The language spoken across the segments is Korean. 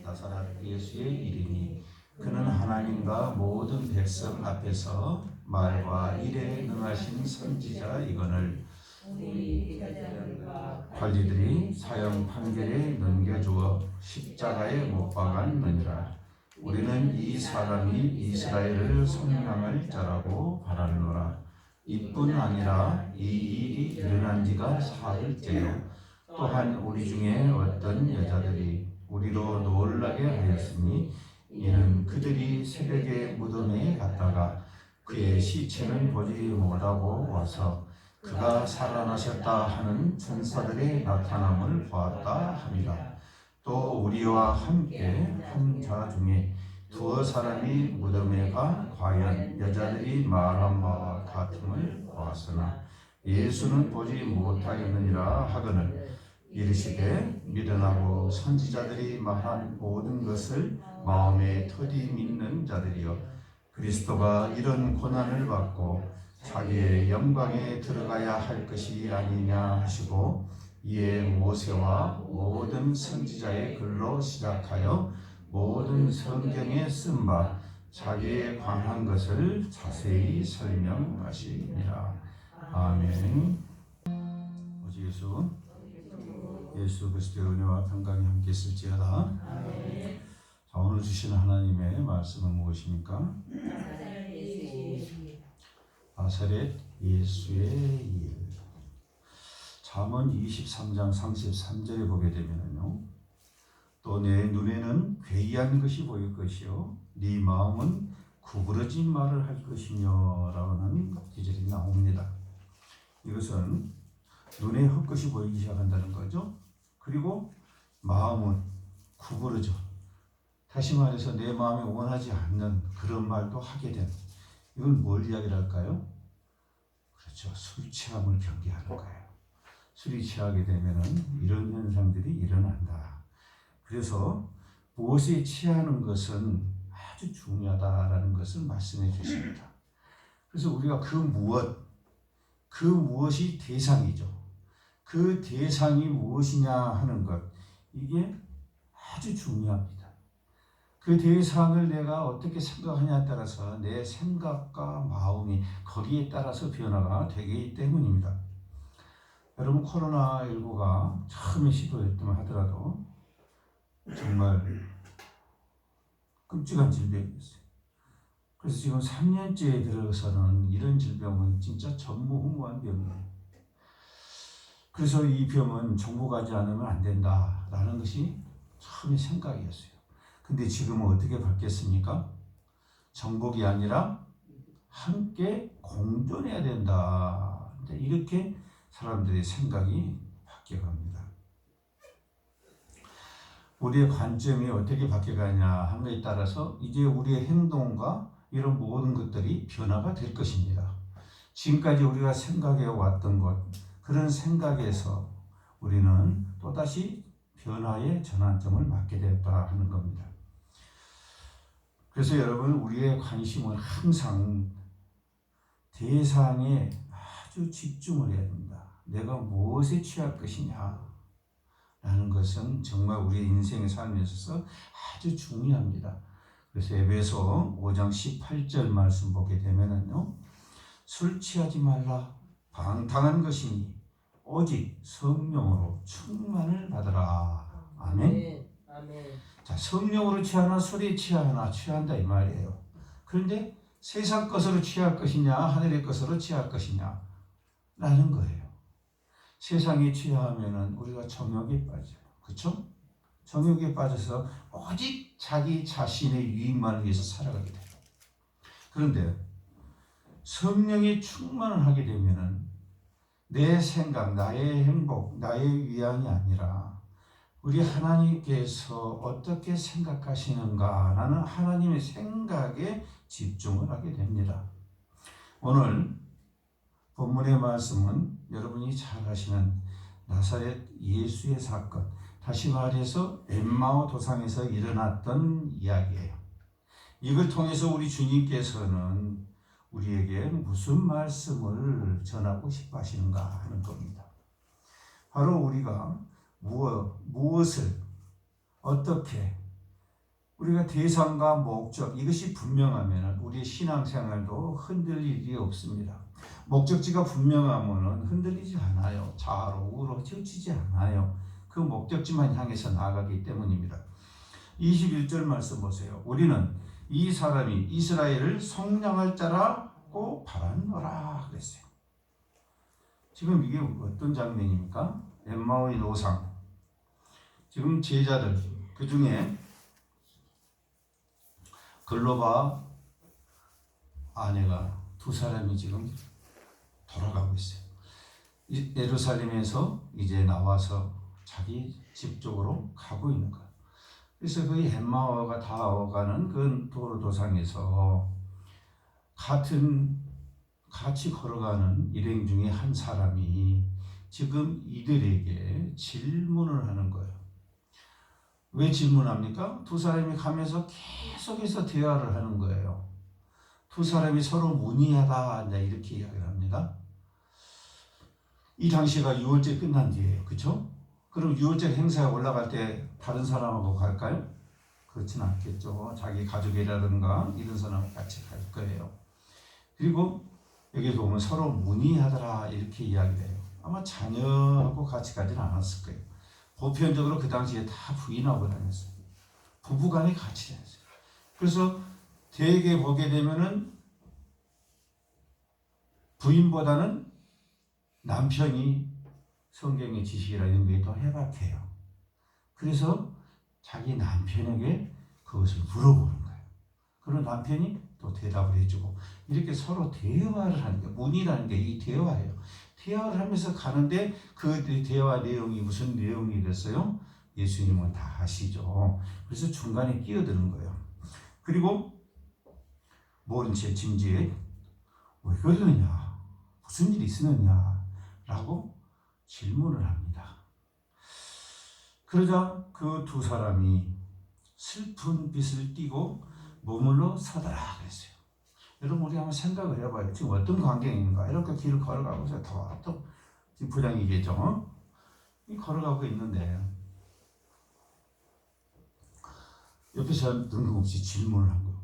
나사렛 예수의 이름이 그는 하나님과 모든 백성 앞에서 말과 일에 능하신 선지자이거늘 관리들이 사형 판결에 넘겨주어 십자가에 못 박았느니라. 우리는 이 사람이 이스라엘을 속량할 자라고 바라노라. 이뿐 아니라 이 일이 일어난 지가 사흘째요. 또한 우리 중에 어떤 여자들이 우리로 놀라게 하였으니 이는 그들이 새벽에 무덤에 갔다가 그의 시체는 보지 못하고 와서 그가 살아나셨다 하는 천사들의 나타남을 보았다 함이라. 또 우리와 함께 한 자 중에 두어 사람이 무덤에 가 과연 여자들이 말한 바와 같음을 보았으나 예수는 보지 못하였느니라 하거늘 이르시되 미련하고 선지자들이 말한 모든 것을 마음에 터디 믿는 자들이여 그리스도가 이런 고난을 받고 자기의 영광에 들어가야 할 것이 아니냐 하시고 이에 모세와 모든 선지자의 글로 시작하여 모든 성경에 쓴 바 자기에 관한 것을 자세히 설명하시니라. 아멘. 오직 예수 그리스도의 은혜와 평강이 함께 있을지어다. 자, 오늘 주신 하나님의 말씀은 무엇입니까? 나사렛 예수의 일. 잠언 23장 33절에 보게 되면요, 또 내 눈에는 괴이한 것이 보일 것이요 네 마음은 구부러진 말을 할 것이며 라는 기절이 나옵니다. 이것은 눈에 헛것이 보이기 시작한다는 거죠. 그리고 마음은 구부러져, 다시 말해서 내 마음에 원하지 않는 그런 말도 하게 된, 이건 뭘 이야기를 할까요? 그렇죠, 술 취함을 경계하는 거예요. 술이 취하게 되면은 이런 현상들이 일어난다. 그래서 무엇에 취하는 것은 아주 중요하다라는 것을 말씀해 주십니다. 그래서 우리가 그 무엇이 대상이죠. 그 대상이 무엇이냐 하는 것, 이게 아주 중요합니다. 그 대상을 내가 어떻게 생각하냐에 따라서 내 생각과 마음이 거기에 따라서 변화가 되기 때문입니다. 여러분, 코로나19가 처음에 시도했다면 하더라도 정말 끔찍한 질병이었어요. 그래서 지금 3년째에 들어서는 이런 질병은 진짜 전무후무한 병이에요. 그래서 이 병은 정복하지 않으면 안 된다라는 것이 처음에 생각이었어요. 근데 지금은 어떻게 바뀌었습니까? 정복이 아니라 함께 공존해야 된다. 이렇게 사람들의 생각이 바뀌어갑니다. 우리의 관점이 어떻게 바뀌어가냐 하는 것에 따라서 이제 우리의 행동과 이런 모든 것들이 변화가 될 것입니다. 지금까지 우리가 생각해 왔던 것, 그런 생각에서 우리는 또다시 변화의 전환점을 맞게 되었다 하는 겁니다. 그래서 여러분, 우리의 관심은 항상 대상에 아주 집중을 해야 됩니다. 내가 무엇에 취할 것이냐 라는 것은 정말 우리의 인생의 삶에 있어서 아주 중요합니다. 그래서 에베소 5장 18절 말씀 보게 되면은요, 술 취하지 말라, 방탕한 것이니 오직 성령으로 충만을 받으라. 아멘. 자, 성령으로 취하나 술에 취하나 취한다 이 말이에요. 그런데 세상 것으로 취할 것이냐 하늘의 것으로 취할 것이냐 라는 거예요. 세상에 취하면은 우리가 정욕에 빠져요. 그렇죠? 정욕에 빠져서 오직 자기 자신의 유익만을 위해서 살아가게 돼요. 그런데 성령이 충만을 하게 되면은 내 생각, 나의 행복, 나의 위안이 아니라 우리 하나님께서 어떻게 생각하시는가라는 하나님의 생각에 집중을 하게 됩니다. 오늘 본문의 말씀은 여러분이 잘 아시는 나사렛 예수의 사건, 다시 말해서 엠마오 도상에서 일어났던 이야기예요. 이걸 통해서 우리 주님께서는 우리에게 무슨 말씀을 전하고 싶어 하시는가 하는 겁니다. 바로 우리가 무엇을 어떻게 우리가 대상과 목적 이것이 분명하면 우리의 신앙생활도 흔들릴 일이 없습니다. 목적지가 분명하면 흔들리지 않아요. 좌로 우로 치우치지 않아요. 그 목적지만 향해서 나아가기 때문입니다. 21절 말씀 보세요. 우리는 이 사람이 이스라엘을 속량할 자라고 바랐노라 그랬어요. 지금 이게 어떤 장면입니까? 엠마오의 노상. 지금 제자들 그 중에 글로바 아내가 두 사람이 지금 돌아가고 있어요. 예루살렘에서 이제 나와서 자기 집 쪽으로 가고 있는 거예요. 그래서 그 엠마오가 다가가는 그 도로도상에서 같이 걸어가는 일행 중에 한 사람이 지금 이들에게 질문을 하는 거예요. 왜 질문합니까? 두 사람이 가면서 계속해서 대화를 하는 거예요. 두 사람이 서로 문의하다 이렇게 이야기를 합니다. 이 당시가 6월절 끝난 뒤에요. 그렇죠? 그럼 6월절 행사에 올라갈 때 다른 사람하고 갈까요? 그렇지는 않겠죠. 자기 가족이라든가 이런 사람하고 같이 갈 거예요. 그리고 여기 보면 서로 문의하더라 이렇게 이야기를 해요. 아마 자녀하고 같이 가지는 않았을 거예요. 보편적으로 그 당시에 다 부인하고 다녔어요. 부부간에 같이 다녔어요. 그래서 대개 보게 되면은 부인보다는 남편이 성경의 지식이라 이런 게 더 해박해요. 그래서 자기 남편에게 그것을 물어보는 거예요. 그런 남편이 또 대답을 해주고 이렇게 서로 대화를 하는 게 문의라는 게 이 대화예요. 대화를 하면서 가는데 그 대화 내용이 무슨 내용이 됐어요? 예수님은 다 아시죠. 그래서 중간에 끼어드는 거예요. 그리고 모른 채 짐지에 왜 그러느냐? 무슨 일이 있으느냐? 라고 질문을 합니다. 그러자 그 두 사람이 슬픈 빛을 띠고 머물러 서더라 그랬어요. 여러분 우리 한번 생각을 해봐요. 지금 어떤 광경인가? 이렇게 길을 걸어가고서 또 지금 부장이겠죠. 걸어가고 있는데 옆에서 뜬금없이 질문을 한 거예요.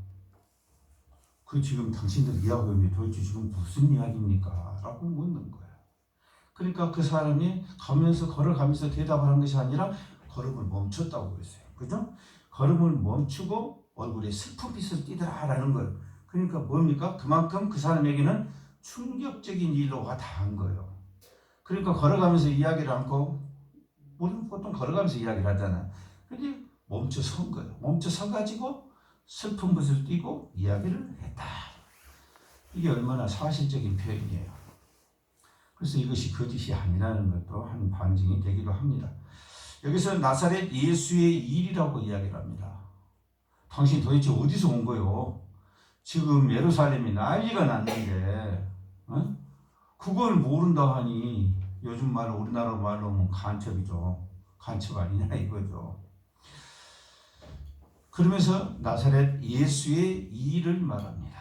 그 지금 당신들 이야기하고 있는데 도대체 지금 무슨 이야기입니까? 라고 묻는 거예요. 그러니까 그 사람이 걸어가면서 대답을 한 것이 아니라 걸음을 멈췄다고 그랬어요. 그죠? 걸음을 멈추고 얼굴에 슬픈 빛을 띠더라라는 거예요. 그러니까 뭡니까? 그만큼 그 사람에게는 충격적인 일로 와닿은 거예요. 그러니까 걸어가면서 이야기를 않고 우리는 보통 걸어가면서 이야기를 하잖아요. 근데 멈춰 선 거예요. 멈춰 서가지고 슬픈 빛을 띠고 이야기를 했다. 이게 얼마나 사실적인 표현이에요. 그래서 이것이 거짓이 아니라는 것도 한 반증이 되기도 합니다. 여기서 나사렛 예수의 일이라고 이야기를 합니다. 당신 도대체 어디서 온 거요? 지금 예루살렘이 난리가 났는데 그걸 모른다 하니 요즘 말로 우리나라 말로 하면 간첩이죠. 간첩 아니냐 이거죠. 그러면서 나사렛 예수의 일을 말합니다.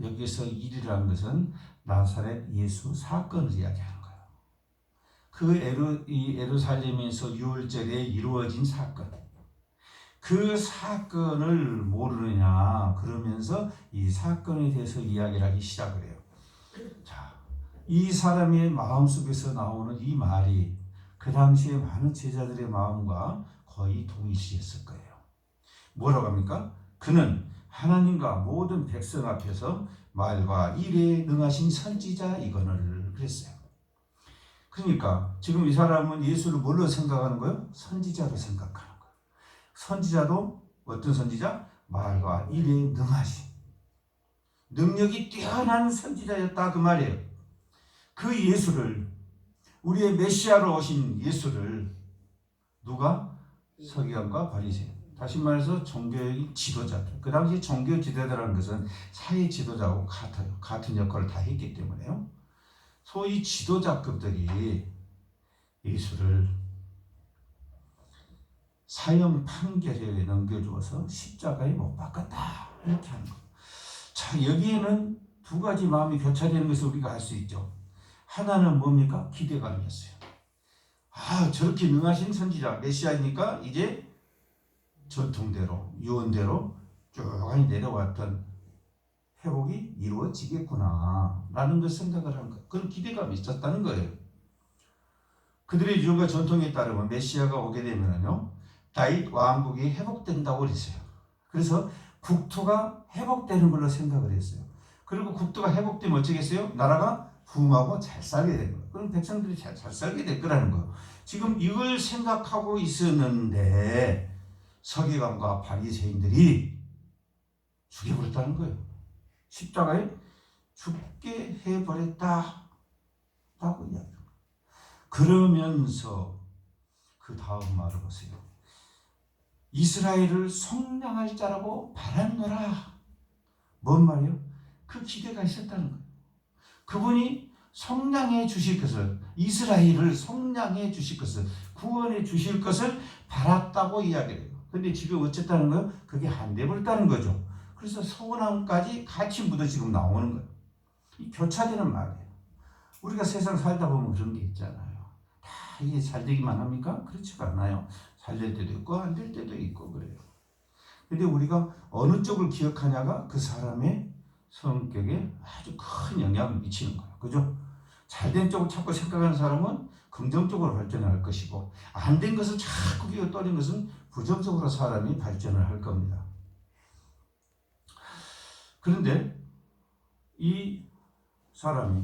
여기서 일이라는 것은 나사렛 예수 사건을 이야기하는 거예요. 그 예루살렘에서 유월절에 이루어진 사건. 그 사건을 모르느냐 그러면서 이 사건에 대해서 이야기를 하기 시작을 해요. 자, 이 사람의 마음속에서 나오는 이 말이 그 당시에 많은 제자들의 마음과 거의 동일시했을 거예요. 뭐라고 합니까? 그는 하나님과 모든 백성 앞에서 말과 일에 능하신 선지자이거늘 그랬어요. 그러니까 지금 이 사람은 예수를 뭘로 생각하는 거예요? 선지자로 생각하는 거예요. 선지자도 어떤 선지자? 말과 일에 능하신 능력이 뛰어난 선지자였다 그 말이에요. 그 예수를 우리의 메시아로 오신 예수를 누가? 서기관과 바리새인 다시 말해서 종교의 지도자들 그 당시 종교 지도자라는 것은 사회 지도자하고 같아요. 같은 역할을 다 했기 때문에요. 소위 지도자급들이 예수를 사형 판결에 넘겨주어서 십자가에 못 박았다 이렇게 하는 거예요. 자, 여기에는 두 가지 마음이 교차되는 것을 우리가 알 수 있죠. 하나는 뭡니까? 기대감이었어요. 아, 저렇게 능하신 선지자 메시아이니까 이제 전통대로 유언대로 쭉 내려왔던 회복이 이루어지겠구나 라는 걸 생각을 한 거예요. 그런 기대감이 있었다는 거예요. 그들의 유언과 전통에 따르면 메시아가 오게 되면요 다윗 왕국이 회복된다고 그랬어요. 그래서 국토가 회복되는 걸로 생각을 했어요. 그리고 국토가 회복되면 어쩌겠어요? 나라가 부흥하고 잘 살게 된 거예요. 그럼 백성들이 잘 살게 될 거라는 거예요. 지금 이걸 생각하고 있었는데 서기관과 바리새인들이 죽여버렸다는 거예요. 십자가에 죽게 해버렸다라고 이야기합니다. 그러면서 그 다음 말을 보세요. 이스라엘을 속량할 자라고 바랐노라. 뭔 말이에요? 그 기대가 있었다는 거예요. 그분이 속량해 주실 것을, 이스라엘을 속량해 주실 것을, 구원해 주실 것을 바랐다고 이야기해요. 근데 지금 어쨌다는 거예요? 그게 안 돼버렸다는 거죠. 그래서 서운함까지 같이 묻어 지금 나오는 거예요. 이 교차되는 말이에요. 우리가 세상 살다 보면 그런 게 있잖아요. 다 이게 잘 되기만 합니까? 그렇지가 않아요. 잘 될 때도 있고 안 될 때도 있고 그래요. 근데 우리가 어느 쪽을 기억하냐가 그 사람의 성격에 아주 큰 영향을 미치는 거예요. 그죠? 잘된 쪽을 자꾸 생각하는 사람은 긍정적으로 발전할 것이고 안 된 것을 자꾸 기어떠린 것은 부정적으로 사람이 발전을 할 겁니다. 그런데 이 사람이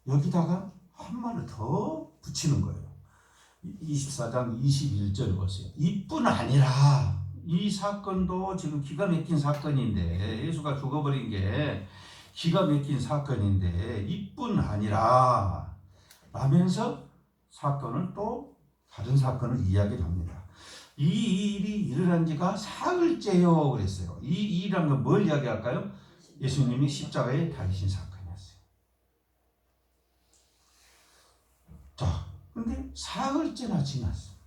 여기다가 한 말을 더 붙이는 거예요. 24장 21절 보세요. 이뿐 아니라 이 사건도 지금 기가 막힌 사건인데 예수가 죽어버린 게 기가 막힌 사건인데 이뿐 아니라 라면서 사건을 또 다른 사건을 이야기합니다. 이 일이 일어난 지가 사흘째요 그랬어요. 이 일이란 건 뭘 이야기할까요? 예수님이 십자가에 달리신 사건이었어요. 자, 근데 사흘째나 지났어요.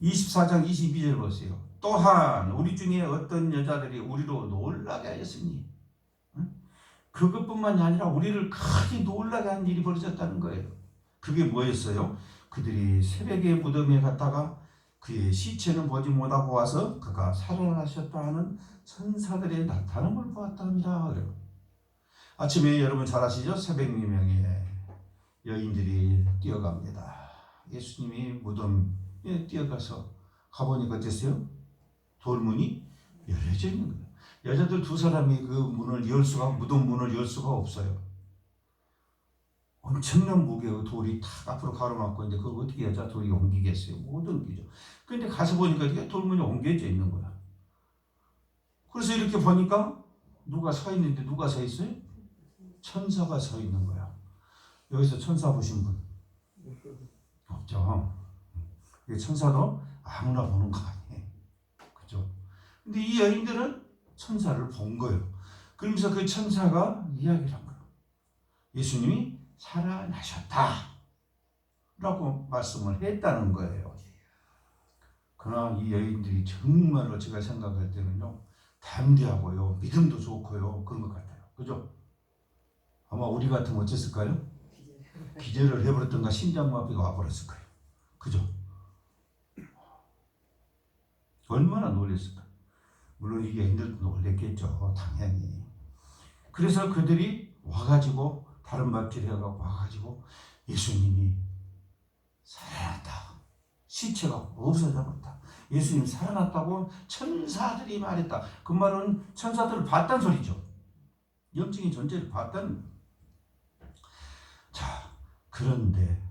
24장 22절 보세요. 또한 우리 중에 어떤 여자들이 우리로 놀라게 하였으니 그것뿐만이 아니라 우리를 크게 놀라게 한 일이 벌어졌다는 거예요. 그게 뭐였어요? 그들이 새벽에 무덤에 갔다가 그의 시체는 보지 못하고 와서 그가 살아나셨다 하는 천사들의 나타남을 보았답니다. 그래요. 아침에 여러분 잘 아시죠? 새벽 유명에 여인들이 뛰어갑니다. 예수님이 무덤에 뛰어가서 가보니까 어땠어요? 돌문이 열려져 있는 거예요. 여자들 두 사람이 그 문을 무덤 문을 열 수가 없어요. 엄청난 무게의 돌이 탁 앞으로 가로막고 있는데 그걸 어떻게 여자 돌이 옮기겠어요? 못 옮기죠. 그런데 가서 보니까 이게 돌문이 옮겨져 있는 거야. 그래서 이렇게 보니까 누가 서 있는데 누가 서 있어요? 천사가 서 있는 거야. 여기서 천사 보신 분? 없죠. 천사도 아무나 보는 거 아니에요. 그죠? 근데 이 여인들은 천사를 본 거예요. 그러면서 그 천사가 이야기를 한 거예요. 예수님이 살아나셨다 라고 말씀을 했다는 거예요. 그러나 이 여인들이 정말로 제가 생각할 때는요 담대하고요 믿음도 좋고요 그런 것 같아요. 그죠? 아마 우리 같으면 어땠을까요? 기절을 해버렸던가 심장마비가 와버렸을 거예요. 그죠? 얼마나 놀랬을까? 물론 이게 힘들도 놀랬겠죠. 당연히. 그래서 그들이 와가지고 다른 밥질 해가지고 와가지고 예수님이 살아났다. 시체가 없어져버렸다. 예수님이 살아났다고 천사들이 말했다. 그 말은 천사들을 봤다는 소리죠. 영적인 존재를 봤다는. 자, 그런데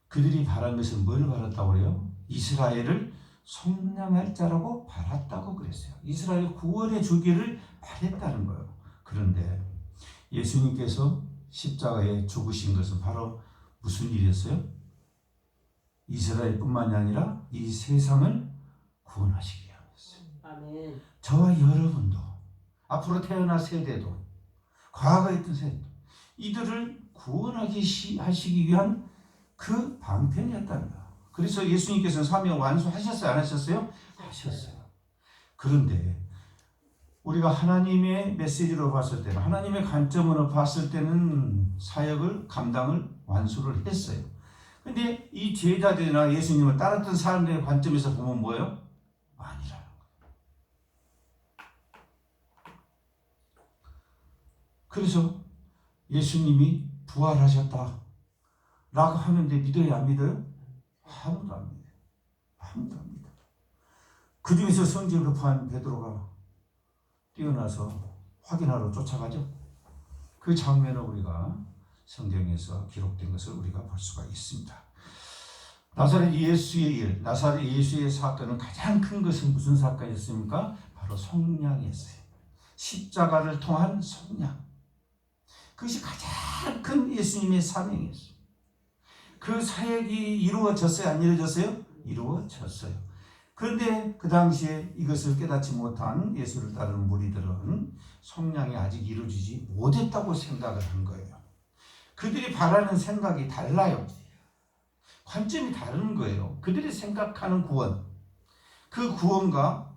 그들이 바란 것은 뭘 바랐다고 그래요? 이스라엘을 속량할 자라고 바랐다고 그랬어요. 이스라엘 구원해 주기를 바랬다는 거예요. 그런데 예수님께서 십자가에 죽으신 것은 바로 무슨 일이었어요? 이스라엘뿐만이 아니라 이 세상을 구원하시기 위함이었어요. 아멘. 저와 여러분도 앞으로 태어날 세대도 과거에 있던 세대도 이들을 구원하시기 위한 그 방편이었다는 거예요. 그래서 예수님께서는 사명 완수하셨어요? 안 하셨어요? 하셨어요. 그런데 우리가 하나님의 메시지로 봤을 때는 하나님의 관점으로 봤을 때는 사역을 감당을 완수를 했어요. 근데 이 제자들이나 예수님을 따랐던 사람들의 관점에서 보면 뭐예요? 그래서 예수님이 부활하셨다 라고 하는데 믿어요, 안 믿어요? 아무도 안 믿어요. 아무도 안 믿어요. 그 중에서 성경을 접한 베드로가 뛰어나서 확인하러 쫓아가죠. 그 장면을 우리가 성경에서 기록된 것을 우리가 볼 수가 있습니다. 나사렛 예수의 일, 나사렛 예수의 사건은 가장 큰 것은 무슨 사건이었습니까? 바로 속량이었어요. 십자가를 통한 속량. 그것이 가장 큰 예수님의 사명이었어요. 그 사역이 이루어졌어요? 안 이루어졌어요? 이루어졌어요. 그런데 그 당시에 이것을 깨닫지 못한 예수를 따르는 무리들은 속량이 아직 이루어지지 못했다고 생각을 한 거예요. 그들이 바라는 생각이 달라요. 관점이 다른 거예요. 그들이 생각하는 구원, 그 구원과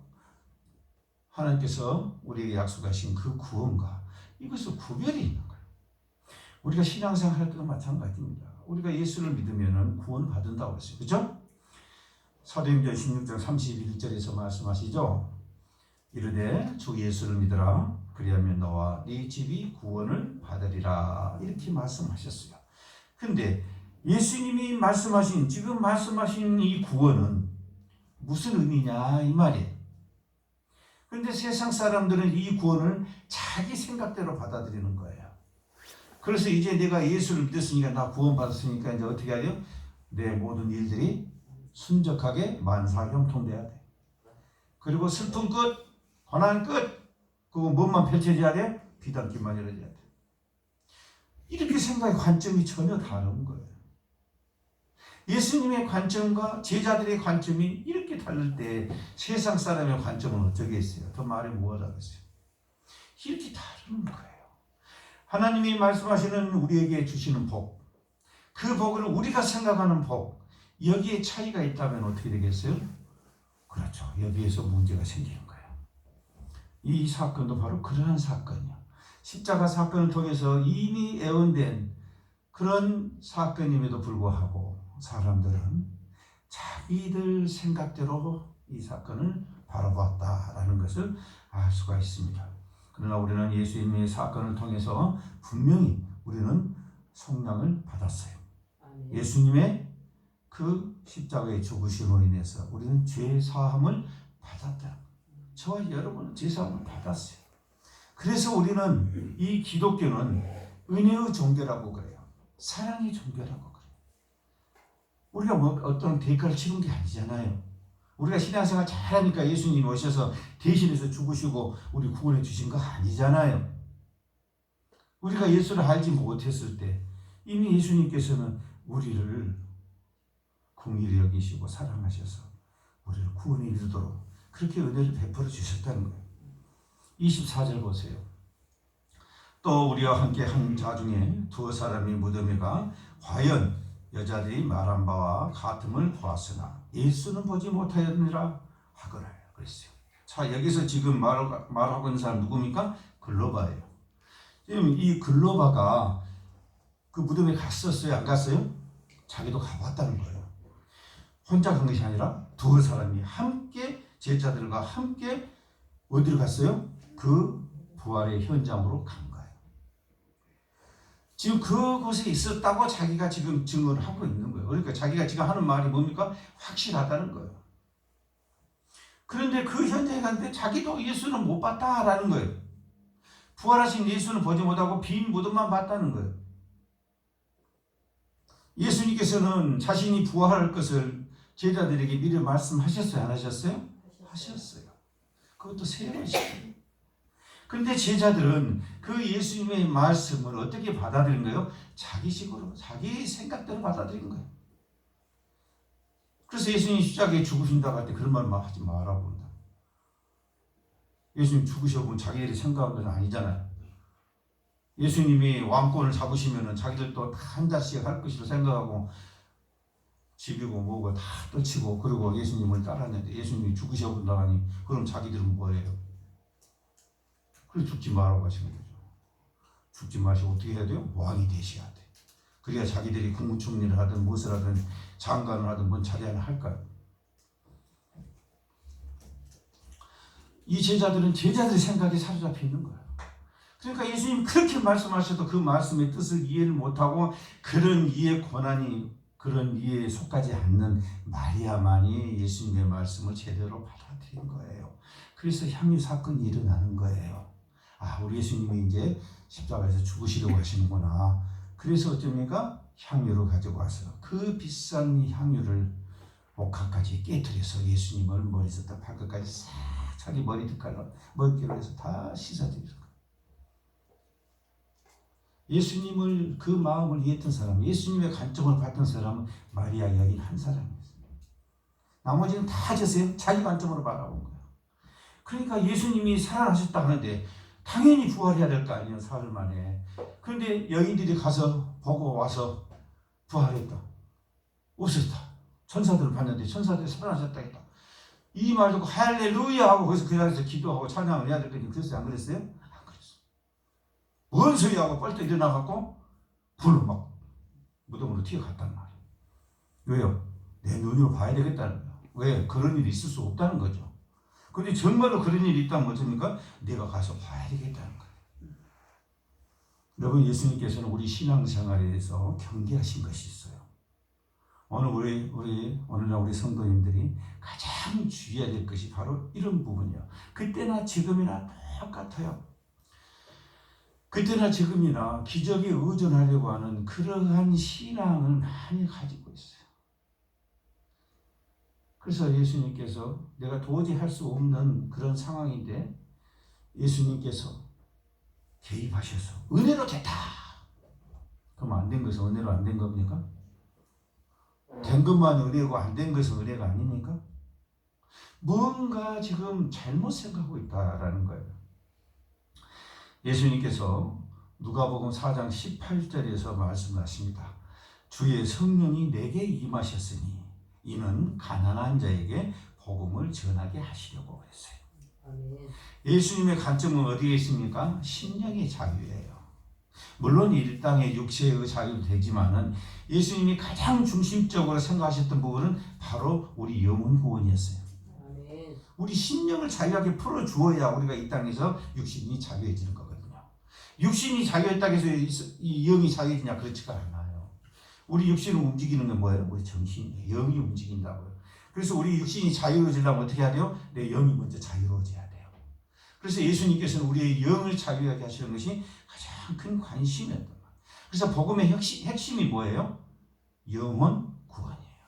하나님께서 우리에게 약속하신 그 구원과 이것을 구별이 있는 거예요. 우리가 신앙생활 할 때도 마찬가지입니다. 우리가 예수를 믿으면 구원 받는다고 했어요. 그렇죠? 사도행전 16장 31절에서 말씀하시죠. 이르되 주 예수를 믿으라. 그리하면 너와 네 집이 구원을 받으리라. 이렇게 말씀하셨어요. 근데 예수님이 말씀하신, 지금 말씀하신 이 구원은 무슨 의미냐 이 말이에요. 그런데 세상 사람들은 이 구원을 자기 생각대로 받아들이는 거예요. 그래서 이제 내가 예수를 믿었으니까, 나 구원받았으니까 이제 어떻게 해야 돼요? 내 모든 일들이 순적하게 만사형통돼야 돼. 그리고 슬픔 끝, 고난 끝, 그거 뭐만 펼쳐져야 돼? 비단길만 열어져야 돼. 이렇게 생각의 관점이 전혀 다른 거예요. 예수님의 관점과 제자들의 관점이 이렇게 다를 때 세상 사람의 관점은 어쩌겠어요? 더 말이 뭐하겠어요? 이렇게 다른 거예요. 하나님이 말씀하시는 우리에게 주시는 복, 그 복을 우리가 생각하는 복, 여기에 차이가 있다면 어떻게 되겠어요? 그렇죠. 여기에서 문제가 생기는 거예요. 이 사건도 바로 그러한 사건이야. 십자가 사건을 통해서 이미 애원된 그런 사건임에도 불구하고 사람들은 자기들 생각대로 이 사건을 바라봤다라는 것을 알 수가 있습니다. 그러나 우리는 예수님의 사건을 통해서 분명히 우리는 속량을 받았어요. 예수님의 그 십자가의 죽으심으로 인해서 우리는 죄 사함을 받았다. 저와 여러분은 죄 사함을 받았어요. 그래서 우리는 이 기독교는 은혜의 종교라고 그래요. 사랑의 종교라고 그래요. 우리가 뭐 어떤 대가를 치른 게 아니잖아요. 우리가 신앙생활 잘하니까 예수님이 오셔서 대신해서 죽으시고 우리 구원해 주신 거 아니잖아요. 우리가 예수를 알지 못했을 때 이미 예수님께서는 우리를 긍휼히 여기시고 사랑하셔서 우리를 구원에 이르도록 그렇게 은혜를 베풀어 주셨다는 거예요. 24절 보세요. 또 우리와 함께 한 자 중에 두 사람이 무덤에 가 과연 여자들이 말한 바와 같음을 보았으나 예수는 보지 못하였느니라 하거라 그랬어요. 자, 여기서 지금 말하고 있는 사람 누굽니까? 글로바예요. 지금 이 글로바가 그 무덤에 갔었어요? 안 갔어요? 자기도 가봤다는 거예요. 혼자 간 것이 아니라 두 사람이 함께 제자들과 함께 어디로 갔어요? 그 부활의 현장으로 간 거예요. 지금 그곳에 있었다고 자기가 지금 증언을 하고 있는 거예요. 그러니까 자기가 지금 하는 말이 뭡니까? 확실하다는 거예요. 그런데 그 현장에 갔는데 자기도 예수는 못 봤다라는 거예요. 부활하신 예수는 보지 못하고 빈 무덤만 봤다는 거예요. 예수님께서는 자신이 부활할 것을 제자들에게 미리 말씀하셨어요? 안 하셨어요? 하셨어요. 그것도 3번씩. 그런데 제자들은 그 예수님의 말씀을 어떻게 받아들인 거예요? 자기식으로, 자기 생각대로 받아들인 거예요. 그래서 예수님이 십자가에 죽으신다고 할 때 그런 말 하지 말라고 한다. 예수님 죽으셔보면 자기들이 생각한 것은 아니잖아요. 예수님이 왕권을 잡으시면 자기들도 다 한 자씩 할 것이라 생각하고 집이고 뭐고 다 떨치고 그리고 예수님을 따랐는데 예수님이 죽으셔본다 하니 그럼 자기들은 뭐예요? 그래서 죽지 말라고 하시는 거죠. 죽지 마시고 어떻게 해야 돼요? 왕이 되셔야 돼. 그래야 자기들이 국무총리를 하든 무엇을 하든 장관을 하든 뭔 자리 하나 할까요? 이 제자들은 제자들의 생각에 사로잡혀 있는 거예요. 그러니까 예수님 그렇게 말씀하셔도 그 말씀의 뜻을 이해를 못하고 그런 이해 고난이 그런 이해에 속하지 않는 마리아만이 예수님의 말씀을 제대로 받아들인 거예요. 그래서 향유 사건이 일어나는 거예요. 아, 우리 예수님이 이제 십자가에서 죽으시려고 하시는구나. 그래서 어쩝니까? 향유를 가지고 와서 그 비싼 향유를 목까지 깨뜨려서 예수님을 머리부터 발끝까지 싹 자기 머리칼로 머리결로 해서 다 씻어드리는 거예요. 예수님을 그 마음을 이해했던 사람, 예수님의 관점을 봤던 사람은 마리아 여인 한 사람이었어요. 나머지는 다 졌어요. 자기 관점으로 바라본 거예요. 그러니까 예수님이 살아나셨다 하는데 당연히 부활해야 될 거 아니에요. 사흘 만에. 그런데 여인들이 가서 보고 와서 부활했다. 웃었다. 천사들을 봤는데 천사들이 살아나셨다 했다. 이 말 듣고 할렐루야 하고 거기서 그 자리에서 기도하고 찬양을 해야 될 거니 그랬어요? 안 그랬어요? 안 그랬어요. 뭔 소리 하고 뻘떡 일어나갖고 불로 막 무덤으로 튀어갔단 말이에요. 왜요? 내 눈으로 봐야 되겠다는 거예요. 왜? 그런 일이 있을 수 없다는 거죠. 근데 정말로 그런 일이 있다면 어떻습니까? 내가 가서 봐야 되겠다는 거예요. 여러분, 예수님께서는 우리 신앙생활에 대해서 경계하신 것이 있어요. 오늘날 우리 성도님들이 가장 주의해야 될 것이 바로 이런 부분이에요. 그때나 지금이나 똑같아요. 그때나 지금이나 기적에 의존하려고 하는 그러한 신앙을 많이 가지고 있어요. 그래서 예수님께서 내가 도저히 할 수 없는 그런 상황인데 예수님께서 개입하셔서 은혜로 됐다. 그럼 안 된 것은 은혜로 안 된 겁니까? 된 것만 은혜고 안 된 것은 은혜가 아닙니까? 뭔가 지금 잘못 생각하고 있다라는 거예요. 예수님께서 누가복음 4장 18절에서 말씀하십니다. 주의 성령이 내게 임하셨으니 이는 가난한 자에게 복음을 전하게 하시려고 했어요. 아멘. 예수님의 관점은 어디에 있습니까? 심령의 자유예요. 물론 이 땅의 육체의 자유도 되지만은 예수님이 가장 중심적으로 생각하셨던 부분은 바로 우리 영혼 구원이었어요. 아멘. 우리 심령을 자유하게 풀어주어야 우리가 이 땅에서 육신이 자유해지는 거거든요. 육신이 자유했다고 해서 이 영이 자유해지냐? 그렇지가 않아요. 우리 육신을 움직이는 건 뭐예요? 우리 정신이에요. 영이 움직인다고요. 그래서 우리 육신이 자유로워지려면 어떻게 해야 돼요? 내 영이 먼저 자유로워져야 돼요. 그래서 예수님께서는 우리의 영을 자유하게 하시는 것이 가장 큰 관심이었단 말이에요. 그래서 복음의 핵심이 뭐예요? 영혼 구원이에요.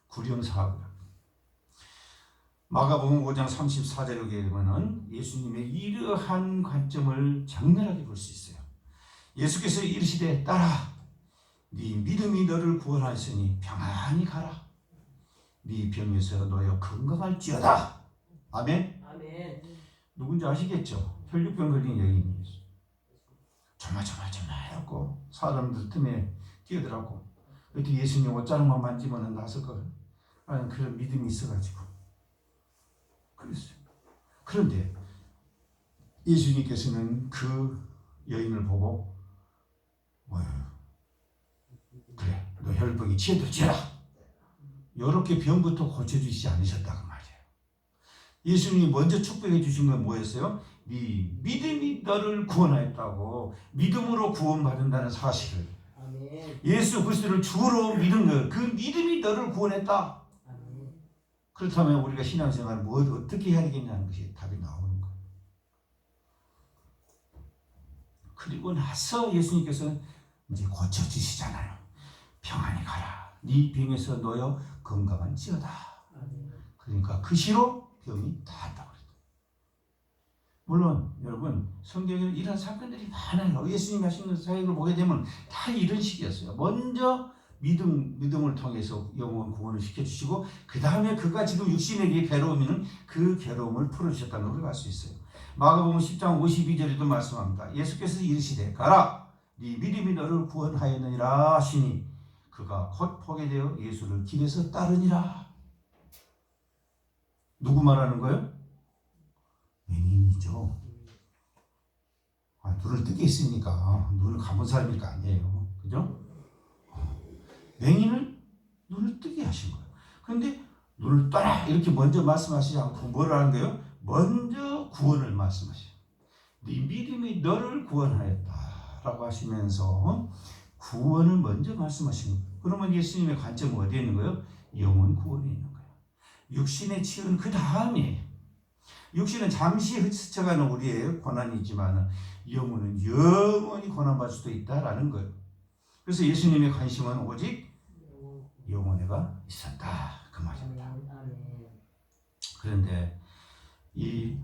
구령사하고요. 마가복음 5장 34절에 보면은 예수님의 이러한 관점을 장렬하게 볼 수 있어요. 예수께서 이르시되 딸아 네 믿음이 너를 구원하였으니 평안히 가라. 네 병에서 너여 건강할지어다. 아멘. 아멘. 누군지 아시겠죠? 혈류병 걸린 여인이 조마조마조마하고 사람들 틈에 뛰어들어가고 어떻게 예수님 옷자락만 만지면 나설 거라는 그런 믿음이 있어가지고 그랬어요. 그런데 예수님께서는 그 여인을 보고 그래, 너 혈병이 치유되지라. 이렇게 병부터 고쳐주시지 않으셨다고 말이에요. 예수님이 먼저 축복해 주신 건 뭐였어요? 네 믿음이 너를 구원하였다고. 믿음으로 구원받는다는 사실을. 아멘. 예수 그리스도를 주로 믿은 것, 그 믿음이 너를 구원했다. 아멘. 그렇다면 우리가 신앙생활을 어떻게 해야 되겠냐는 것이 답이 나오는 거예요. 그리고 나서 예수님께서는 이제 고쳐주시잖아요. 평안히 가라. 네 병에서 너여 건강한지어다. 그러니까 그 시로 병이 나았다고 그랬죠. 물론 여러분 성경에는 이런 사건들이 많아요. 예수님이 하시는 사역을 보게 되면 다 이런 식이었어요. 먼저 믿음을 통해서 영혼 구원을 시켜주시고 그 다음에 그가 지금 육신에게 괴로우면 그 괴로움을 풀어주셨다는 걸 알 수 있어요. 마가복음 10장 52절에도 말씀합니다. 예수께서 이르시되 가라. 네 믿음이 너를 구원하였느니라 하시니 그가 곧 포기되어 예수를 길에서 따르니라. 누구 말하는 거예요? 맹인이죠. 눈을 뜨게 했으니까 눈을 감은 사람일 거 아니에요. 그죠? 맹인을 눈을 뜨게 하신 거예요. 그런데 눈을 떠라 이렇게 먼저 말씀하시지 않고 뭘 하는 거예요? 먼저 구원을 말씀하셔요. 네 믿음이 너를 구원하였다라고 하시면서 구원을 먼저 말씀하시는 거예요. 그러면 예수님의 관점은 어디에 있는 거예요? 영혼 구원에 있는 거예요. 육신의 치유는 그 다음이에요. 육신은 잠시 스쳐가는 우리의 고난이지만 영혼은 영원히 고난받을 수도 있다라는 거예요. 그래서 예수님의 관심은 오직 영혼에가 있었다 그 말입니다. 그런데 이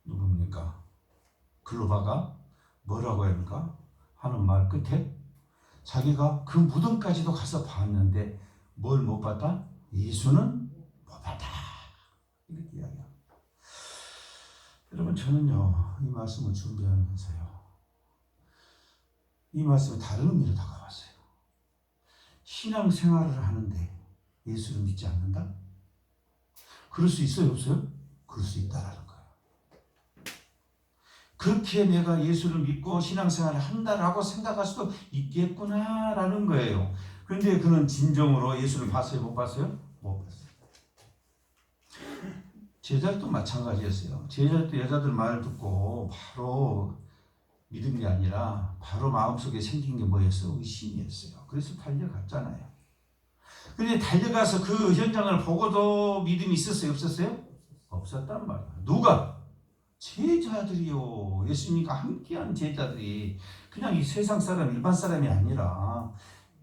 누굽니까? 글로바가 뭐라고 합니까? 하는 말 끝에 자기가 그 무덤까지도 가서 봤는데 뭘 못 봤다? 예수는 못 봤다. 이렇게 이야기합니다. 여러분 저는요 이 말씀을 준비하면서요 이 말씀이 다른 의미로 다가왔어요. 신앙생활을 하는데 예수를 믿지 않는다? 그럴 수 있어요 없어요? 그럴 수 있다라는 거예요. 그렇게 내가 예수를 믿고 신앙생활을 한다라고 생각할 수도 있겠구나라는 거예요. 그런데 그는 진정으로 예수를 봤어요 못 봤어요? 못 봤어요. 제자들도 마찬가지였어요. 제자들도 여자들 말을 듣고 바로 믿은 게 아니라 바로 마음속에 생긴 게 뭐였어요? 의심이었어요. 그래서 달려갔잖아요. 근데 달려가서 그 현장을 보고도 믿음이 있었어요? 없었어요? 없었단 말이야. 누가? 제자들이요. 예수님과 함께한 제자들이 그냥 이 세상 사람, 일반 사람이 아니라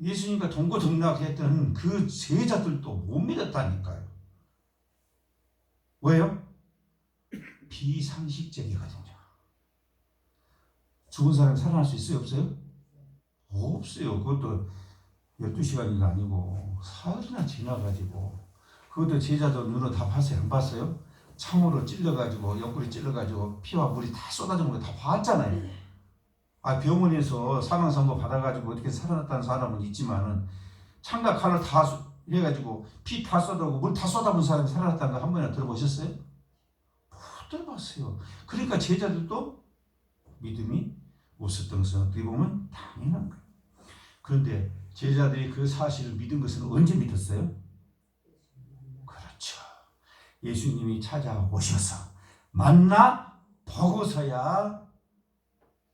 예수님과 동고동락했던 그 제자들도 못 믿었다니까요. 왜요? 비상식적이거든요. 죽은 사람이 살아날 수 있어요? 없어요? 없어요. 그것도 12시간이 아니고 사흘이나 지나가지고 그것도 제자들 눈으로 다 봤어요? 안 봤어요? 창으로 찔러가지고 옆구리 찔러가지고 피와 물이 다 쏟아진 거 다 봤잖아요. 병원에서 사망선고 받아가지고 어떻게 살아났다는 사람은 있지만은 창과 칼을 다 해가지고 피 다 쏟아오고 물 다 쏟아본 사람이 살아났다는 거 한 번이나 들어보셨어요? 못 들어봤어요. 그러니까 제자들도 믿음이 없었던 것은 어떻게 보면 당연한 거예요. 그런데 제자들이 그 사실을 믿은 것은 언제 믿었어요? 그렇죠. 예수님이 찾아오셔서 만나 보고서야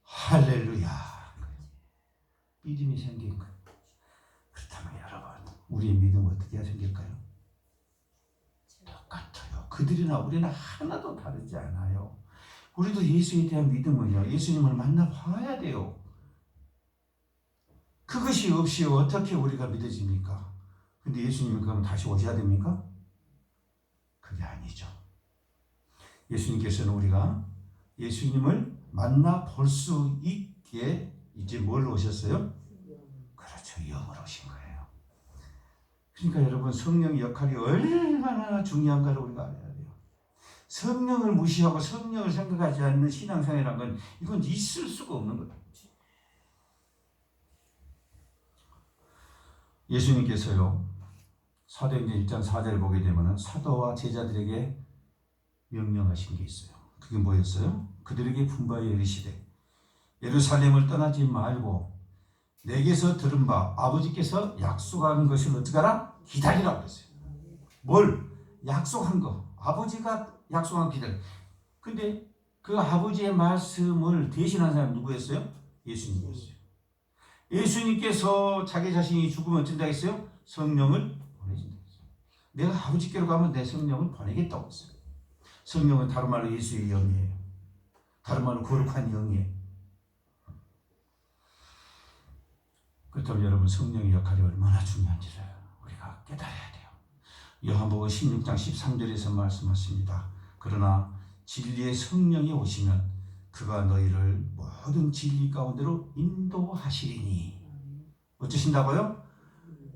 할렐루야 믿음이 생긴 거예요. 그렇다면 여러분 우리의 믿음은 어떻게 생길까요? 똑같아요. 그들이나 우리나 하나도 다르지 않아요. 우리도 예수에 대한 믿음은요 예수님을 만나봐야 돼요. 그것이 없이 어떻게 우리가 믿어집니까? 근데 예수님은 그럼 다시 오셔야 됩니까? 그게 아니죠. 예수님께서는 우리가 예수님을 만나볼 수 있게 이제 뭘로 오셨어요? 그렇죠. 영으로 오신 거예요. 그러니까 여러분 성령의 역할이 얼마나 중요한가를 우리가 알아야 돼요. 성령을 무시하고 성령을 생각하지 않는 신앙생활이라는 건 이건 있을 수가 없는 거예요. 예수님께서요 사도행전 1장 4절을 보게 되면 사도와 제자들에게 명령하신 게 있어요. 그게 뭐였어요? 그들에게 분바에 이르시되 예루살렘을 떠나지 말고 내게서 들은 바 아버지께서 약속한 것을 어떡하라? 기다리라고 했어요. 뭘? 약속한 거. 아버지가 약속한 기다려. 근데 그 아버지의 말씀을 대신한 사람이 누구였어요? 예수님이었어요. 예수님께서 자기 자신이 죽으면 어쩐다 했어요? 성령을 보내준다 했어요. 내가 아버지께로 가면 내 성령을 보내겠다고 했어요. 성령은 다른 말로 예수의 영이에요. 다른 말로 거룩한 영이에요. 그렇다면 여러분 성령의 역할이 얼마나 중요한지를 우리가 깨달아야 돼요. 요한복음 16장 13절에서 말씀하십니다. 그러나 진리의 성령이 오시면 그가 너희를 모든 진리 가운데로 인도하시리니. 어쩌신다고요?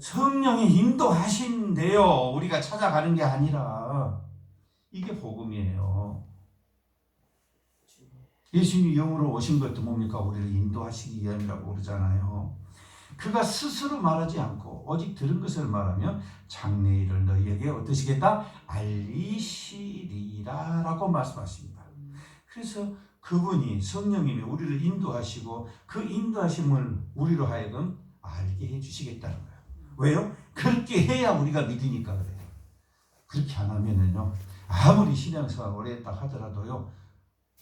성령이 인도하신대요. 우리가 찾아가는 게 아니라. 이게 복음이에요. 예수님이 영으로 오신 것도 뭡니까? 우리를 인도하시기 위함이라고 그러잖아요. 그가 스스로 말하지 않고 오직 들은 것을 말하며 장래일을 너희에게 어떠시겠다? 알리시리라 라고 말씀하십니다. 그래서 그분이 성령님이 우리를 인도하시고 그 인도하심을 우리로 하여금 알게 해주시겠다는 거예요. 왜요? 그렇게 해야 우리가 믿으니까 그래요. 그렇게 안 하면은요 아무리 신앙생활 오래 했다 하더라도요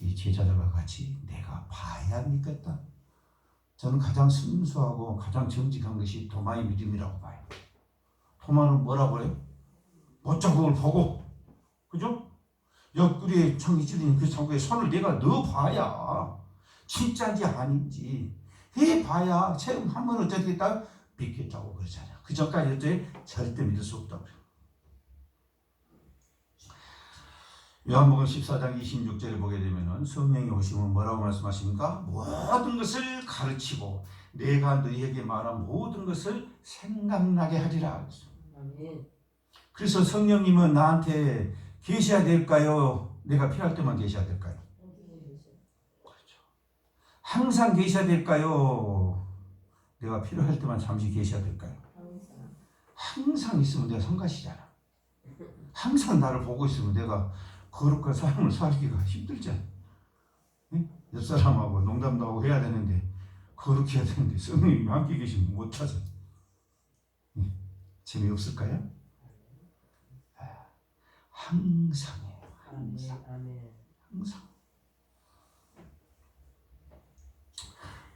이 제자들과 같이 내가 봐야 믿겠다. 저는 가장 순수하고 가장 정직한 것이 도마의 믿음이라고 봐요. 도마는 뭐라고 해요? 못자국을 보고, 그죠? 옆구리에 청이 찔린 그 자국에 손을 내가 넣어봐야 진짜인지 아닌지 해봐야 체험하면 어떻겠다? 믿겠다고 그러잖아요. 그 전까지 어째 절대 믿을 수 없다고 그래요. 요한복음 14장 26절에 보게 되면은 성령이 오시면 뭐라고 말씀하십니까? 모든 것을 가르치고 내가 너희에게 말한 모든 것을 생각나게 하리라. 그래서 성령님은 나한테 계셔야 될까요? 내가 필요할 때만 계셔야 될까요? 그렇죠. 항상 계셔야 될까요? 내가 필요할 때만 잠시 계셔야 될까요? 항상 있으면 내가 성가시잖아. 항상 나를 보고 있으면 내가 거룩한 삶을 살기가 힘들잖아. 옆 사람하고 농담도 하고 해야 되는데 거룩히 해야 되는데 성령님이 함께 계시면 못하죠. 재미없을까요? 항상이에요. 항상.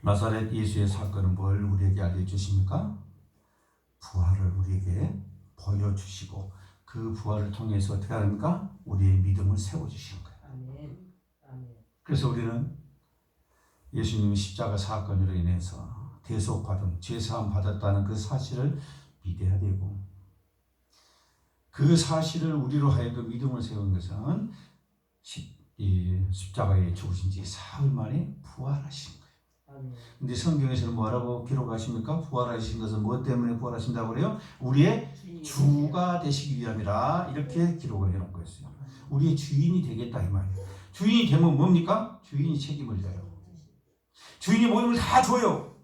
나사렛 예수의 사건은 뭘 우리에게 알려주십니까? 부활을 우리에게 보여주시고 그 부활을 통해서 어떻게 합니까? 우리의 믿음을 세워주시는 거예요. 그래서 우리는 예수님의 십자가 사건으로 인해서 대속받은, 죄사함 받았다는 그 사실을 믿어야 되고 그 사실을 우리로 하여금 믿음을 세운 것은 십자가에 죽으신 지 사흘 만에 부활하신 거예요. 근데 성경에서는 뭐라고 기록하십니까? 부활하신 것은 무엇 때문에 부활하신다고 그래요? 우리의 주가 되시기 위함이라 이렇게 기록을 해놓은 거였어요. 우리의 주인이 되겠다 이 말이에요. 주인이 되면 뭡니까? 주인이 책임을 져요. 주인이 모든 걸 다 줘요.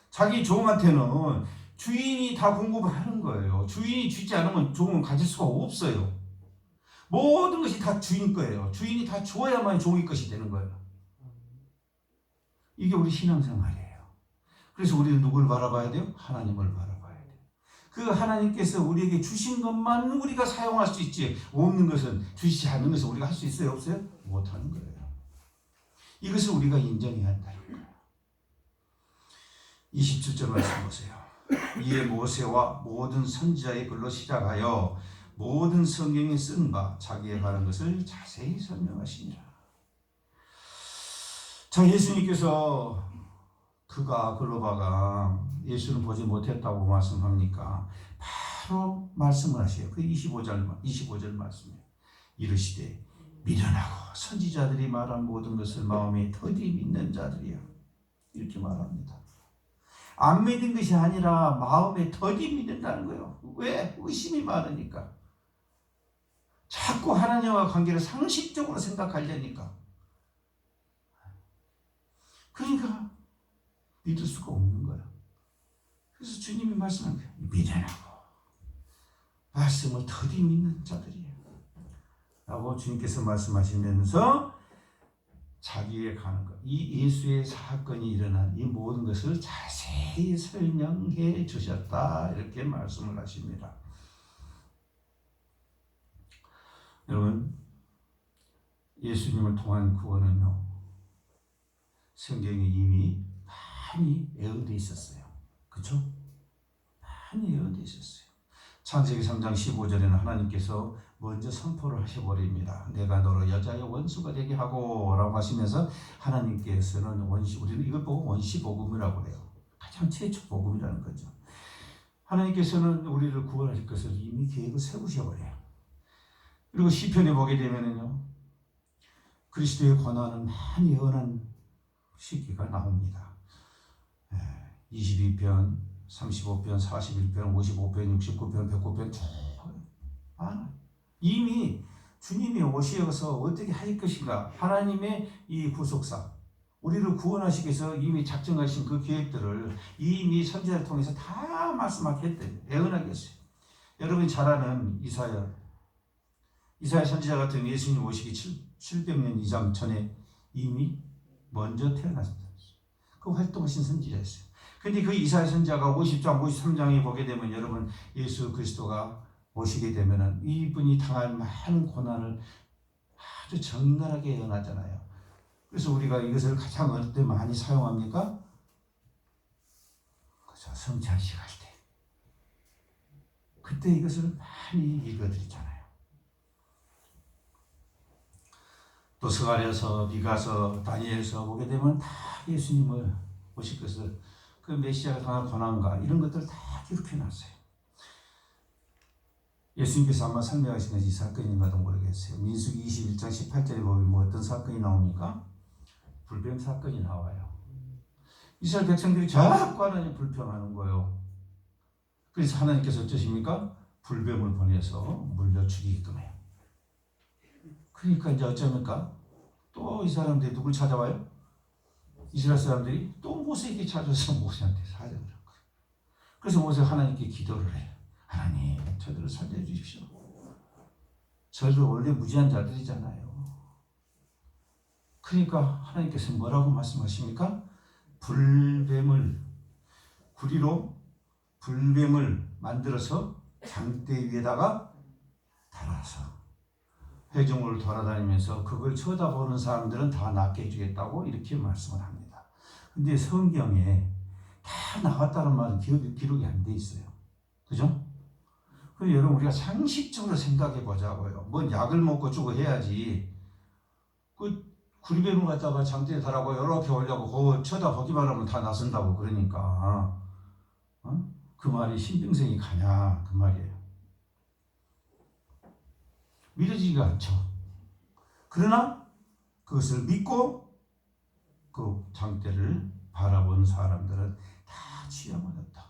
자기 종한테는 주인이 다 공급하는 거예요. 주인이 주지 않으면 종은 가질 수가 없어요. 모든 것이 다 주인 거예요. 주인이 다 주어야만 종의 것이 되는 거예요. 이게 우리 신앙생활이에요. 그래서 우리는 누굴 바라봐야 돼요? 하나님을 바라봐야 돼요. 그 하나님께서 우리에게 주신 것만 우리가 사용할 수 있지 없는 것은, 주시지 않는 것은 우리가 할 수 있어요? 없어요? 못하는 거예요. 이것을 우리가 인정해야 한다는 거예요. 27절 말씀 보세요. 이에 모세와 모든 선지자의 글로 시작하여 모든 성경에 쓴 바 자기에 관한 것을 자세히 설명하시니라. 자, 예수님께서 그가 글로바가 예수는 보지 못했다고 말씀합니까? 바로 말씀을 하세요. 그 25절 말씀이에요. 이르시되 미련하고 선지자들이 말한 모든 것을 마음에 더디 믿는 자들이요. 이렇게 말합니다. 안 믿은 것이 아니라 마음에 더디 믿는다는 거예요. 왜? 의심이 많으니까. 자꾸 하나님과 관계를 상식적으로 생각하려니까. 그러니까 믿을 수가 없는 거야. 그래서 주님이 말씀한 거예요. 미련하고 말씀을 더디 믿는 자들이에요. 라고 주님께서 말씀하시면서 자기에 관한 것, 이 예수의 사건이 일어난 이 모든 것을 자세히 설명해 주셨다. 이렇게 말씀을 하십니다. 여러분, 예수님을 통한 구원은요, 성경에 이미 많이 예언되어 있었어요. 그렇죠? 많이 예언되어 있었어요. 창세기 3장 15절에는 하나님께서 먼저 선포를 하셔버립니다. 내가 너로 여자의 원수가 되게 하고 라고 하시면서 하나님께서는 우리는 이걸 보고 원시복음이라고 해요. 가장 최초 복음이라는 거죠. 하나님께서는 우리를 구원하실 것을 이미 계획을 세우셔버려요. 그리고 시편에 보게 되면은요, 그리스도의 고난은 많이 예언한 시기가 나옵니다. 22편, 35편, 41편, 55편, 69편, 109편 많아. 이미 주님이 오셔서 어떻게 할 것인가, 하나님의 이 구속사, 우리를 구원하시기 위해서 이미 작정하신 그 계획들을 이미 선지자를 통해서 다 말씀하게 했대요. 예언하게 했어요. 여러분이 잘 아는 이사야 선지자 같은 예수님 오시기 700년 이상 전에 이미 먼저 태어났습니다. 그 활동하신 선지자였어요. 근데 그 이사야 선지자가 50장, 53장에 보게 되면 여러분, 예수 그리스도가 오시게 되면은 이분이 당할 많은 고난을 아주 적나라하게 예언하잖아요. 그래서 우리가 이것을 가장 어릴 때 많이 사용합니까? 그래서 성찬식 할 때. 그때 이것을 많이 읽어드리잖아요. 또 스가랴서, 미가서, 다니엘서 보게 되면 다 예수님을 오실 것을 그 메시아가 당할 고난과 이런 것들을 다 기록해놨어요. 예수님께서 아마 설명하신 이 사건인가도 모르겠어요. 민수기 21장 18절에 보면 뭐 어떤 사건이 나옵니까? 불뱀 사건이 나와요. 이스라엘 백성들이 자꾸 하나님 불평하는 거예요. 그래서 하나님께서 어쩌십니까? 불뱀을 보내서 물려 죽이게끔 해요. 그러니까 이제 어쩌니까 또 이 사람들이 누굴 찾아와요? 이스라엘 사람들이 또 모세에게 찾아서 모세한테 사정을 한 거예요. 그래서 모세가 하나님께 기도를 해요. 하나님, 저들을 살려주십시오. 저들 원래 무지한 자들이잖아요. 그러니까 하나님께서 뭐라고 말씀하십니까? 구리로 불뱀을 만들어서 장대 위에다가 달아서 회중을 돌아다니면서 그걸 쳐다보는 사람들은 다 낫게 해주겠다고 이렇게 말씀을 합니다. 근데 성경에 다 나왔다는 말은 기록이 안 돼 있어요. 그죠? 그럼 여러분 우리가 상식적으로 생각해 보자고요. 뭔 약을 먹고 주고 해야지. 그 구리뱀을 갖다가 장대에 달라고 이렇게 올려고 그거 쳐다보기만 하면 다 나선다고 그러니까 그 말이 신빙성이 가냐 그 말이에요. 믿어지지가 않죠. 그러나 그것을 믿고 그 장대를 바라본 사람들은 다 취함을 얻다.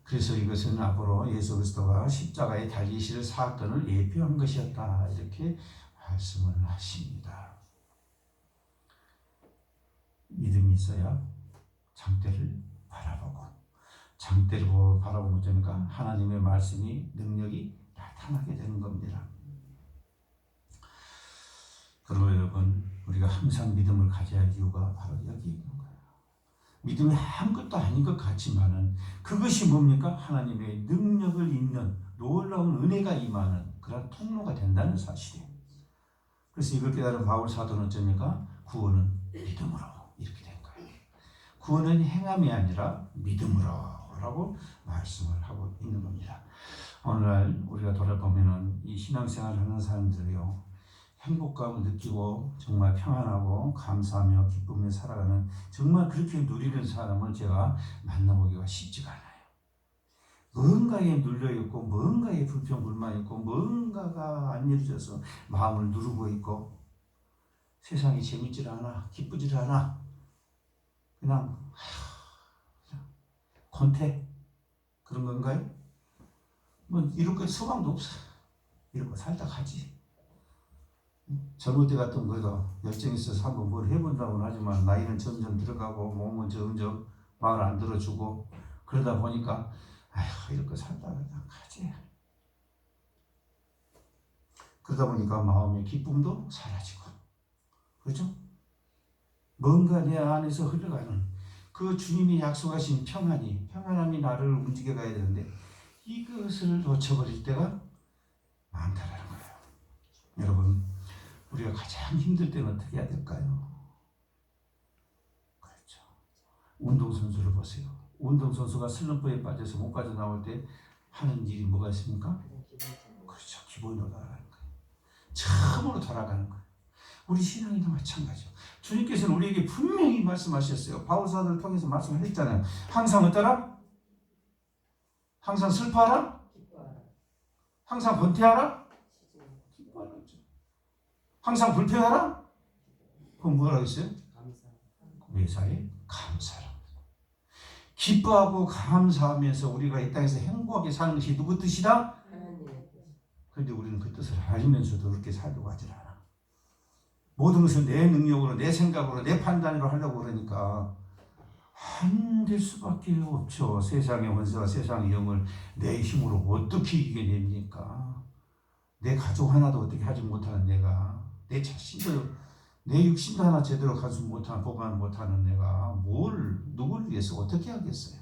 그래서 이것은 앞으로 예수 그리스도가 십자가에 달리실 사건을 예표한 것이었다. 이렇게 말씀을 하십니다. 믿음이 있어야 장대를 바라보고 장대를 바라보면 어쩌니까 하나님의 말씀이 능력이 나타나게 되는 겁니다. 그러므로 여러분 우리가 항상 믿음을 가져야 할 이유가 바로 여기 있는 거예요. 믿음이 아무것도 아닌 것 같지만은 그것이 뭡니까? 하나님의 능력을 잇는 놀라운 은혜가 임하는 그런 통로가 된다는 사실이에요. 그래서 이걸 깨달은 바울 사도는 어쩝니까? 구원은 믿음으로 이렇게 된 거예요. 구원은 행함이 아니라 믿음으로라고 말씀을 하고 있는 겁니다. 오늘날 우리가 돌아보면은 이 신앙생활을 하는 사람들이요 행복감을 느끼고 정말 평안하고 감사하며 기쁨에 살아가는 정말 그렇게 누리는 사람을 제가 만나보기가 쉽지가 않아요. 뭔가에 눌려있고 뭔가에 불평불만이 있고 뭔가가 안 이루어져서 마음을 누르고 있고 세상이 재밌질 않아 기쁘질 않아 그냥 권태 그런 건가요? 뭐 이럴 거 소망도 없어. 이러고 살다 가지. 젊을 때 같은 거도 열정이 있어서 한번 뭘 해본다고는 하지만 나이는 점점 들어가고 몸은 점점 말 안 들어주고 그러다 보니까 아휴 이럴 거 살다 그냥 가지. 그러다 보니까 마음의 기쁨도 사라지고 그렇죠? 뭔가 내 안에서 흘러가는 그 주님이 약속하신 평안함이 나를 움직여 가야 되는데 이것을 놓쳐버릴 때가 많다라는 거예요. 여러분 우리가 가장 힘들 때는 어떻게 해야 될까요? 그렇죠. 운동선수를 보세요. 운동선수가 슬럼프에 빠져서 못 빠져나올 때 하는 일이 뭐가 있습니까? 그렇죠. 기본으로 돌아가는 거예요. 처음으로 돌아가는 거예요. 우리 신앙이도 마찬가지죠. 주님께서는 우리에게 분명히 말씀하셨어요. 바울 사도를 통해서 말씀을 했잖아요. 항상 어떠라? 항상 슬퍼하라? 항상 권태하라? 기뻐하라. 항상 불평하라? 그럼 뭐라고 했어요? 매사에 감사하라. 기뻐하고 감사하면서 우리가 이 땅에서 행복하게 사는 것이 누구 뜻이다? 그런데 우리는 그 뜻을 알면서도 그렇게 살려고 하질 않아. 모든 것을 내 능력으로, 내 생각으로, 내 판단으로 하려고 그러니까 안 될 수밖에 없죠. 세상의 원수와 세상의 영을 내 힘으로 어떻게 이기게 됩니까? 내 가족 하나도 어떻게 하지 못하는 내가, 내 자신도, 내 육신도 하나 제대로 간수 못하는, 보관 못하는 내가 누구를 위해서 어떻게 하겠어요?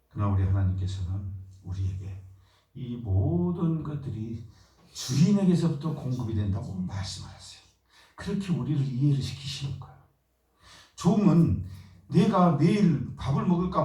그러나 우리 하나님께서는 우리에게 이 모든 것들이 주인에게서부터 공급이 된다고 말씀하셨어요. 그렇게 우리를 이해를 시키시는 거예요. 종은 내가 내일 밥을 먹을까